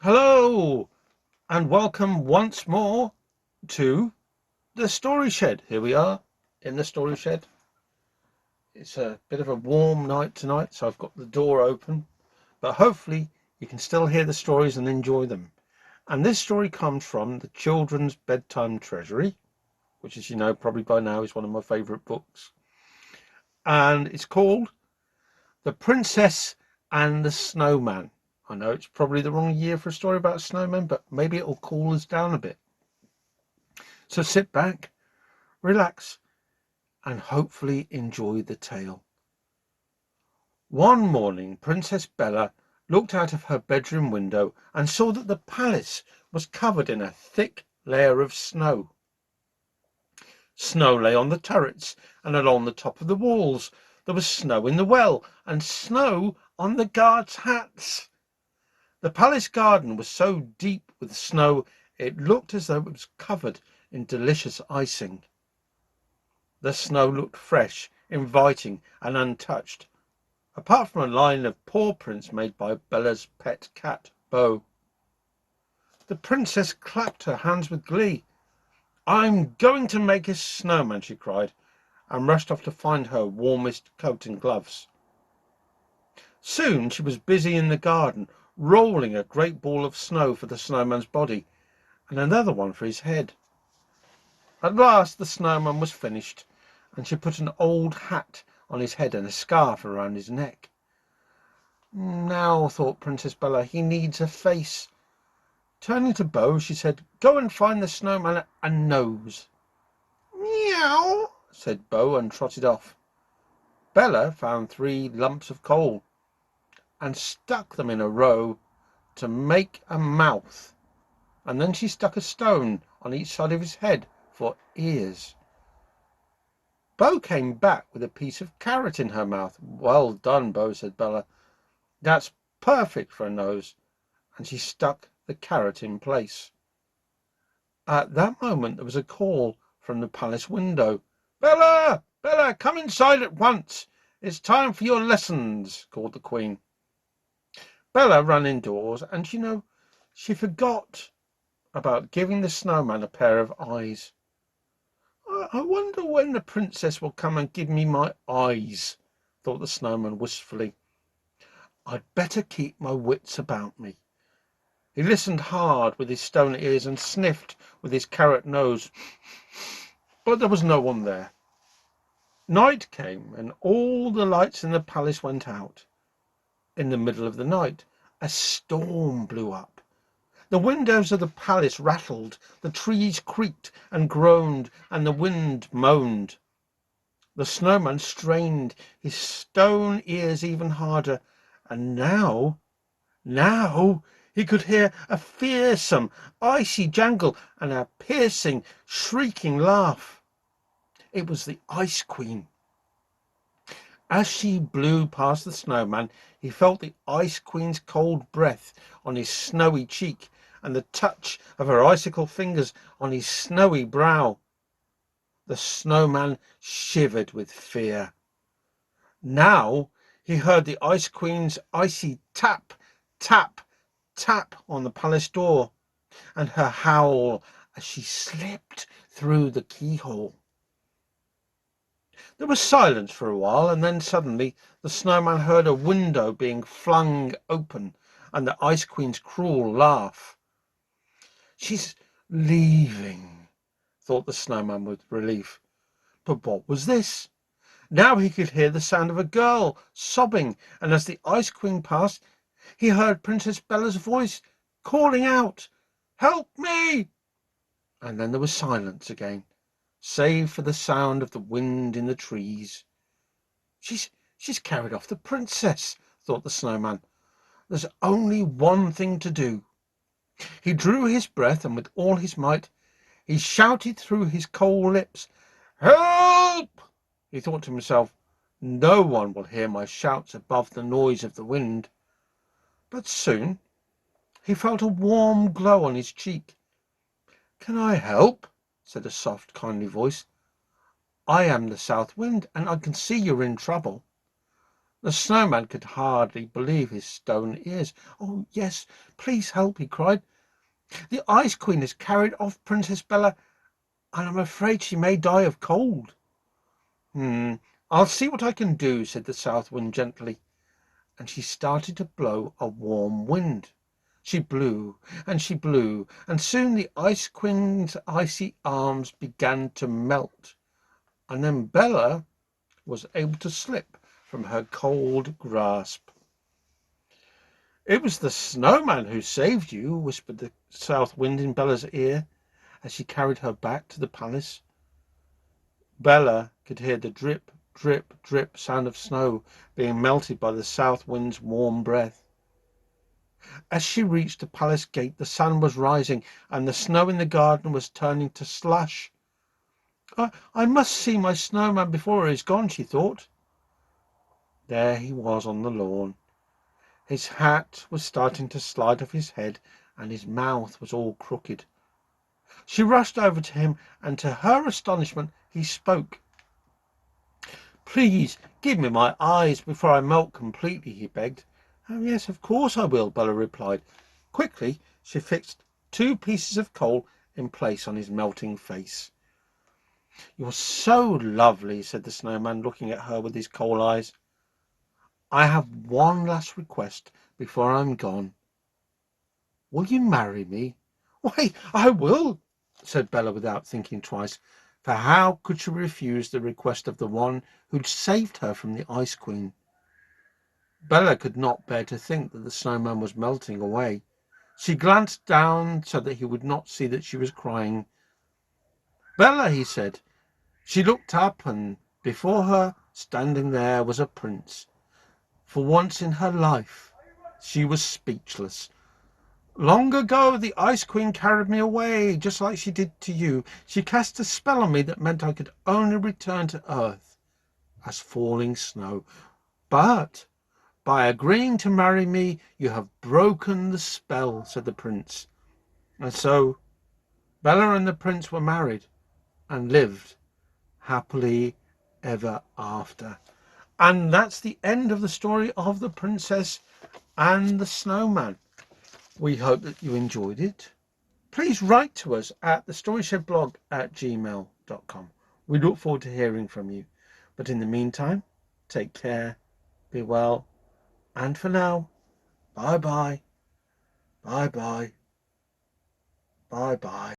Hello and welcome once more to the Story Shed. Here we are in the Story Shed. It's a bit of a warm night tonight, so I've got the door open, but hopefully you can still hear the stories and enjoy them. And this story comes from the Children's Bedtime Treasury, which, as you know, probably by now is one of my favourite books. And it's called The Princess and the Snowman. I know it's probably the wrong year for a story about snowmen, but maybe it'll cool us down a bit. So sit back, relax, and hopefully enjoy the tale. One morning, Princess Bella looked out of her bedroom window and saw that the palace was covered in a thick layer of snow. Snow lay on the turrets and along the top of the walls. There was snow in the well and snow on the guards' hats. The palace garden was so deep with snow it looked as though it was covered in delicious icing. The snow looked fresh, inviting, and untouched, apart from a line of paw prints made by Bella's pet cat, Bo. The princess clapped her hands with glee. "I'm going to make a snowman," she cried, and rushed off to find her warmest coat and gloves. Soon she was busy in the garden, rolling a great ball of snow for the snowman's body, and another one for his head. At last the snowman was finished, and she put an old hat on his head and a scarf around his neck. Now, thought Princess Bella, he needs a face. Turning to Bo, she said, "Go and find the snowman a nose." "Meow," said Bo, and trotted off. Bella found 3 lumps of coal and stuck them in a row to make a mouth, and then she stuck a stone on each side of his head for ears. Bo came back with a piece of carrot in her mouth. "Well done, Bo," said Bella. "That's perfect for a nose," and she stuck the carrot in place. At that moment there was a call from the palace window. "Bella! Bella, come inside at once. It's time for your lessons," called the Queen. Bella ran indoors, and she forgot about giving the snowman a pair of eyes. "I wonder when the princess will come and give me my eyes," thought the snowman wistfully. "I'd better keep my wits about me." He listened hard with his stone ears and sniffed with his carrot nose, but there was no one there. Night came, and all the lights in the palace went out. In the middle of the night, a storm blew up. The windows of the palace rattled, the trees creaked and groaned, and the wind moaned. The snowman strained his stone ears even harder, and now he could hear a fearsome, icy jangle and a piercing, shrieking laugh. It was the Ice Queen. As she blew past the snowman, he felt the Ice Queen's cold breath on his snowy cheek and the touch of her icicle fingers on his snowy brow. The snowman shivered with fear. Now he heard the Ice Queen's icy tap, tap, tap on the palace door, and her howl as she slipped through the keyhole. There was silence for a while, and then suddenly the snowman heard a window being flung open and the Ice Queen's cruel laugh. "She's leaving," thought the snowman with relief. But what was this? Now he could hear the sound of a girl sobbing, and as the Ice Queen passed, he heard Princess Bella's voice calling out, "Help me!" And then there was silence again, save for the sound of the wind in the trees. She's carried off the princess," thought the snowman. "There's only one thing to do." He drew his breath, and with all his might he shouted through his cold lips, "Help!" He thought to himself, "No one will hear my shouts above the noise of the wind." But soon he felt a warm glow on his cheek. "Can I help?" said a soft, kindly voice. "I am the South Wind, and I can see you're in trouble." The snowman could hardly believe his stone ears. "Oh, yes, please help," he cried. "The Ice Queen has carried off Princess Bella, and I'm afraid she may die of cold." I'll see what I can do," said the South Wind gently, and she started to blow a warm wind. She blew and she blew, and soon the Ice Queen's icy arms began to melt, and then Bella was able to slip from her cold grasp. "It was the snowman who saved you," whispered the South Wind in Bella's ear as she carried her back to the palace. Bella could hear the drip, drip, drip sound of snow being melted by the South Wind's warm breath. As she reached the palace gate, the sun was rising and the snow in the garden was turning to slush. I must see my snowman before he is gone," she thought. There he was on the lawn. His hat was starting to slide off his head and his mouth was all crooked. She rushed over to him, and to her astonishment he spoke. "Please give me my eyes before I melt completely," he begged. "Oh, yes, of course I will," Bella replied. Quickly she fixed 2 pieces of coal in place on his melting face. "You're so lovely," said the snowman, looking at her with his coal eyes. "I have one last request before I'm gone. Will you marry me?" "Why, I will," said Bella without thinking twice, for how could she refuse the request of the one who'd saved her from the Ice Queen? Bella could not bear to think that the snowman was melting away. She glanced down so that he would not see that she was crying. "Bella," he said. She looked up, and before her, standing there, was a prince. For once in her life she was speechless. "Long ago the Ice Queen carried me away, just like she did to you. She cast a spell on me that meant I could only return to earth as falling snow. But by agreeing to marry me, you have broken the spell," said the prince. And so Bella and the prince were married and lived happily ever after. And that's the end of the story of the Princess and the Snowman. We hope that you enjoyed it. Please write to us at thestoryshed@gmail.com. We look forward to hearing from you. But in the meantime, take care, be well, and for now, bye bye, bye bye, bye bye.